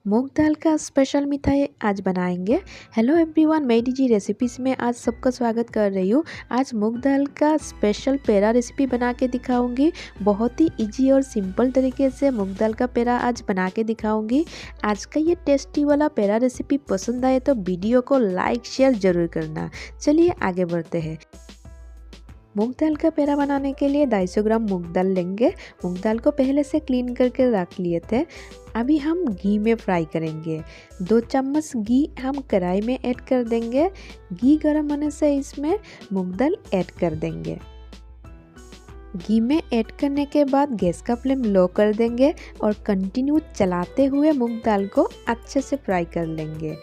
मूंग दाल का स्पेशल मिठाई आज बनाएंगे। हेलो एवरीवन, मैं डीजी रेसिपीज़ में आज सबका स्वागत कर रही हूँ। आज मूंग दाल का स्पेशल पेड़ा रेसिपी बना के दिखाऊंगी। बहुत ही इजी और सिंपल तरीके से मूंग दाल का पेड़ा आज बना के दिखाऊंगी। आज का ये टेस्टी वाला पेड़ा रेसिपी पसंद आए तो वीडियो को लाइक शेयर ज़रूर करना। चलिए आगे बढ़ते हैं। मूंग दाल का पेड़ा बनाने के लिए 250 ग्राम मूंग दाल लेंगे। मूंग दाल को पहले से क्लीन करके रख लिए थे। अभी हम घी में फ्राई करेंगे। 2 चम्मच घी हम कढ़ाई में ऐड कर देंगे। घी गर्म होने से इसमें मूंग दाल ऐड कर देंगे। घी में ऐड करने के बाद गैस का फ्लेम लो कर देंगे और कंटिन्यू चलाते हुए मूंग दाल को अच्छे से फ्राई कर लेंगे।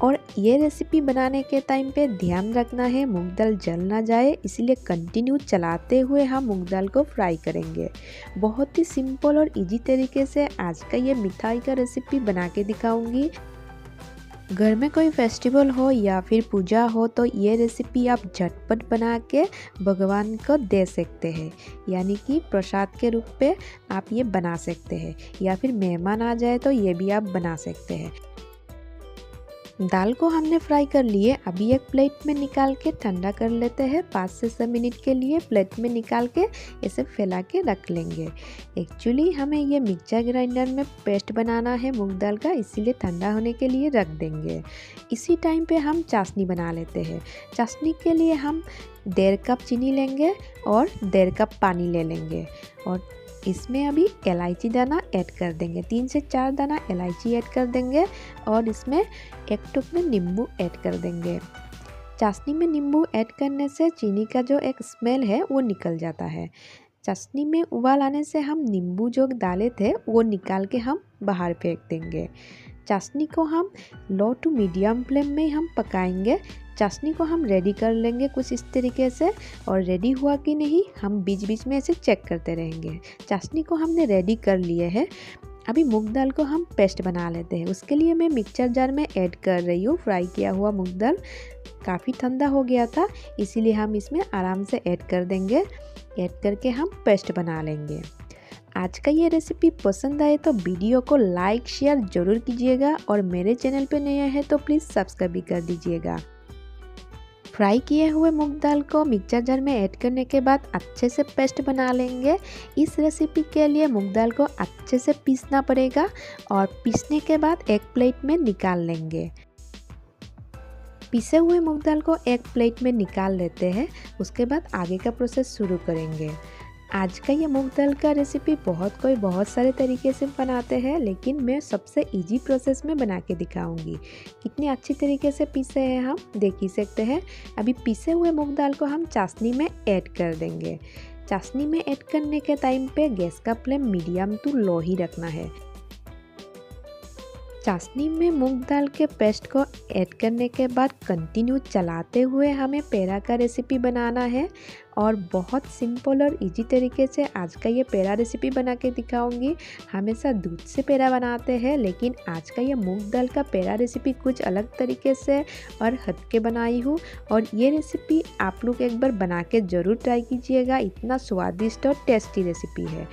और ये रेसिपी बनाने के टाइम पे ध्यान रखना है मूंग दाल जल ना जाए, इसलिए कंटिन्यू चलाते हुए हम मूंग दाल को फ्राई करेंगे। बहुत ही सिंपल और इजी तरीके से आज का ये मिठाई का रेसिपी बना के दिखाऊंगी। घर में कोई फेस्टिवल हो या फिर पूजा हो तो ये रेसिपी आप झटपट बना के भगवान को दे सकते हैं, यानी कि प्रसाद के रूप पे आप ये बना सकते हैं, या फिर मेहमान आ जाए तो ये भी आप बना सकते हैं। दाल को हमने फ्राई कर लिए। अभी एक प्लेट में निकाल के ठंडा कर लेते हैं। 5 से 6 मिनट के लिए प्लेट में निकाल के इसे फैला के रख लेंगे। एक्चुअली हमें ये मिक्सर ग्राइंडर में पेस्ट बनाना है मूंग दाल का, इसीलिए ठंडा होने के लिए रख देंगे। इसी टाइम पे हम चाशनी बना लेते हैं। चाशनी के लिए हम 1.5 कप चीनी लेंगे और 1.5 कप पानी ले लेंगे और इसमें अभी इलायची दाना ऐड कर देंगे। 3 से 4 दाना इलायची ऐड कर देंगे और इसमें 1 टुकड़ा नींबू ऐड कर देंगे। चाशनी में नींबू ऐड करने से चीनी का जो एक स्मेल है वो निकल जाता है। चाशनी में उबाल आने से हम नींबू जो डाले थे वो निकाल के हम बाहर फेंक देंगे। चाशनी को हम लो टू मीडियम फ्लेम में हम पकाएंगे। चाशनी को हम रेडी कर लेंगे कुछ इस तरीके से, और रेडी हुआ कि नहीं हम बीच बीच में ऐसे चेक करते रहेंगे। चाशनी को हमने रेडी कर लिए है। अभी मूंग दाल को हम पेस्ट बना लेते हैं। उसके लिए मैं मिक्सर जार में ऐड कर रही हूँ फ्राई किया हुआ मूंग दाल। काफ़ी ठंडा हो गया था, इसीलिए हम इसमें आराम से ऐड कर देंगे। ऐड करके हम पेस्ट बना लेंगे। आज का ये रेसिपी पसंद आए तो वीडियो को लाइक शेयर ज़रूर कीजिएगा, और मेरे चैनल पे नए हैं तो प्लीज़ सब्सक्राइब भी कर दीजिएगा। फ्राई किए हुए मूंग दाल को मिक्सर जार में ऐड करने के बाद अच्छे से पेस्ट बना लेंगे। इस रेसिपी के लिए मूंग दाल को अच्छे से पीसना पड़ेगा, और पीसने के बाद एक प्लेट में निकाल लेंगे। पीसे हुए मूंग दाल को एक प्लेट में निकाल लेते हैं। उसके बाद आगे का प्रोसेस शुरू करेंगे। आज का ये मूंग दाल का रेसिपी बहुत सारे तरीके से बनाते हैं, लेकिन मैं सबसे इजी प्रोसेस में बना के दिखाऊंगी। कितनी अच्छी तरीके से पीसे हैं हम देख ही सकते हैं। अभी पीसे हुए मूंग दाल को हम चाशनी में ऐड कर देंगे। चाशनी में ऐड करने के टाइम पे गैस का फ्लेम मीडियम टू लो ही रखना है। चाशनी में मूंग दाल के पेस्ट को ऐड करने के बाद कंटिन्यू चलाते हुए हमें पेड़ा का रेसिपी बनाना है, और बहुत सिंपल और इजी तरीके से आज का ये पेड़ा रेसिपी बना के दिखाऊंगी। हमेशा दूध से पेड़ा बनाते हैं, लेकिन आज का ये मूंग दाल का पेड़ा रेसिपी कुछ अलग तरीके से और हटके बनाई हूँ, और ये रेसिपी आप लोग एक बार बना के ज़रूर ट्राई कीजिएगा। इतना स्वादिष्ट और टेस्टी रेसिपी है।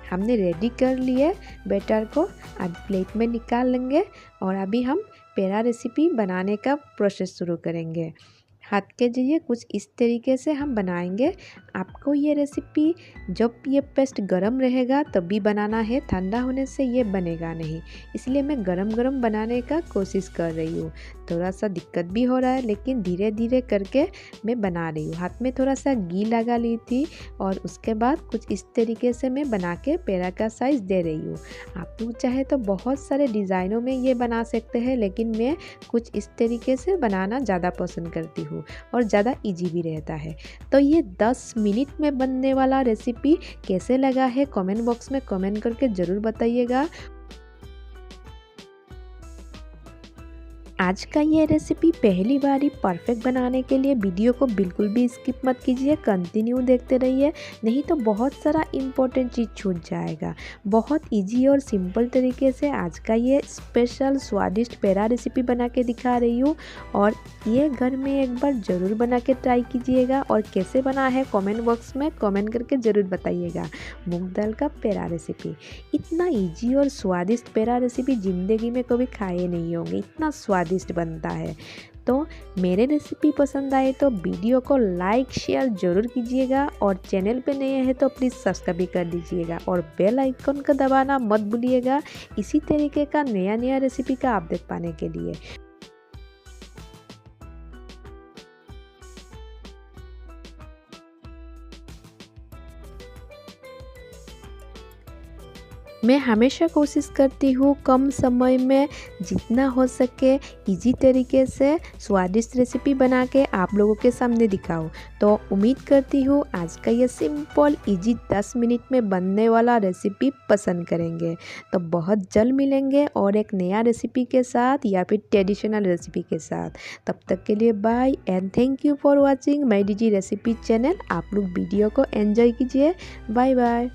हमने रेडी कर लिए बैटर को, अब प्लेट में निकाल लेंगे, और अभी हम पेड़ा रेसिपी बनाने का प्रोसेस शुरू करेंगे। हाथ के जरिए कुछ इस तरीके से हम बनाएंगे। आपको ये रेसिपी जब ये पेस्ट गरम रहेगा तभी बनाना है, ठंडा होने से ये बनेगा नहीं, इसलिए मैं गरम गरम बनाने का कोशिश कर रही हूँ। थोड़ा सा दिक्कत भी हो रहा है, लेकिन धीरे धीरे करके मैं बना रही हूँ। हाथ में थोड़ा सा घी लगा ली थी, और उसके बाद कुछ इस तरीके से मैं बना के पेड़ा का साइज़ दे रही हूँ। आप लोग चाहे तो बहुत सारे डिज़ाइनों में ये बना सकते हैं, लेकिन मैं कुछ इस तरीके से बनाना ज़्यादा पसंद करती हूँ और ज़्यादा इजी भी रहता है। तो ये 10 मिनट में बनने वाला रेसिपी कैसे लगा है कमेंट बॉक्स में कमेंट करके ज़रूर बताइएगा। आज का ये रेसिपी पहली बार ही परफेक्ट बनाने के लिए वीडियो को बिल्कुल भी स्किप मत कीजिए, कंटिन्यू देखते रहिए, नहीं तो बहुत सारा इम्पोर्टेंट चीज़ छूट जाएगा। बहुत इजी और सिंपल तरीके से आज का ये स्पेशल स्वादिष्ट पेड़ा रेसिपी बना के दिखा रही हूँ और ये घर में एक बार ज़रूर बना के ट्राई कीजिएगा और कैसे बना है कमेंट बॉक्स में कमेंट करके ज़रूर बताइएगा। मूंग दाल का पेड़ा रेसिपी, इतना इजी और स्वादिष्ट पेड़ा रेसिपी ज़िंदगी में कभी खाए नहीं होंगे, इतना स्वादिष्ट बनता है। तो मेरे रेसिपी पसंद आए तो वीडियो को लाइक शेयर ज़रूर कीजिएगा और चैनल पे नए हैं तो प्लीज़ सब्सक्राइब भी कर दीजिएगा और बेल आइकन का दबाना मत भूलिएगा इसी तरीके का नया नया रेसिपी का अपडेट पाने के लिए। मैं हमेशा कोशिश करती हूँ कम समय में जितना हो सके इजी तरीके से स्वादिष्ट रेसिपी बना के आप लोगों के सामने दिखाऊँ। तो उम्मीद करती हूँ आज का ये सिंपल इजी 10 मिनट में बनने वाला रेसिपी पसंद करेंगे। तो बहुत जल्द मिलेंगे और एक नया रेसिपी के साथ या फिर ट्रेडिशनल रेसिपी के साथ। तब तक के लिए bye and thank you for watching my DG recipe channel. आप लोग वीडियो को एंजॉय कीजिए। Bye bye.